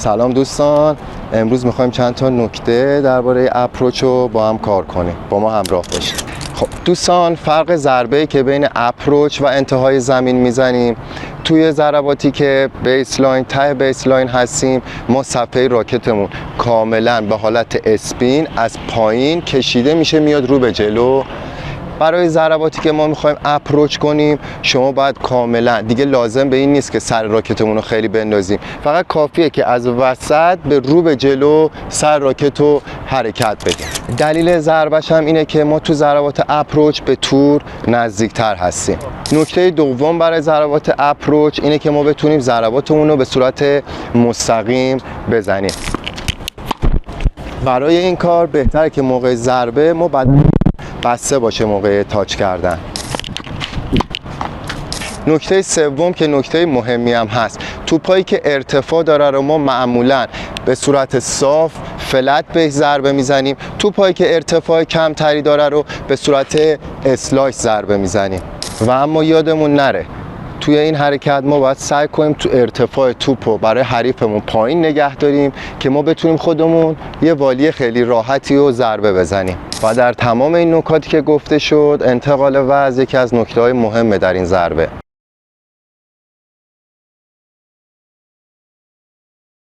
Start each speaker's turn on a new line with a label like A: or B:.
A: سلام دوستان، امروز میخوایم چند تا نکته درباره اپروچ رو با هم کار کنیم. با ما همراه باشید. خب دوستان، فرق ضربه‌ای که بین اپروچ و انتهای زمین میزنیم، توی ضرباتی که بیسلاین ته بیسلاین هستیم، ما صفحه راکتمون کاملا به حالت اسپین از پایین کشیده میشه میاد رو به جلو. برای ضرباتی که ما میخوایم اپروچ کنیم، شما باید کاملا دیگه لازم به این نیست که سر راکتمون رو خیلی بندازیم، فقط کافیه که از وسط به رو به جلو سر راکت رو حرکت بدیم. دلیل ضربش هم اینه که ما تو ضربات اپروچ به تور نزدیکتر هستیم. نکته دوم برای ضربات اپروچ اینه که ما بتونیم ضرباتمون رو به صورت مستقیم بزنیم. برای این کار بهتره که موقع ضربه ما بسته باشه موقع تاچ کردن. نکته سوم که نکته مهمی هم هست، توپایی که ارتفاع داره رو ما معمولا به صورت صاف فلت به ضربه میزنیم، توپایی که ارتفاع کمتری داره رو به صورت اسلایس ضربه میزنیم. و اما یادمون نره توی این حرکت ما باید سعی کنیم تو ارتفاع توپو برای حریفمون پایین نگه داریم که ما بتونیم خودمون یه والی خیلی راحتی رو ضربه بزنیم. و در تمام این نکاتی که گفته شد، انتقال وزن یکی از نکته‌های مهمه در این ضربه.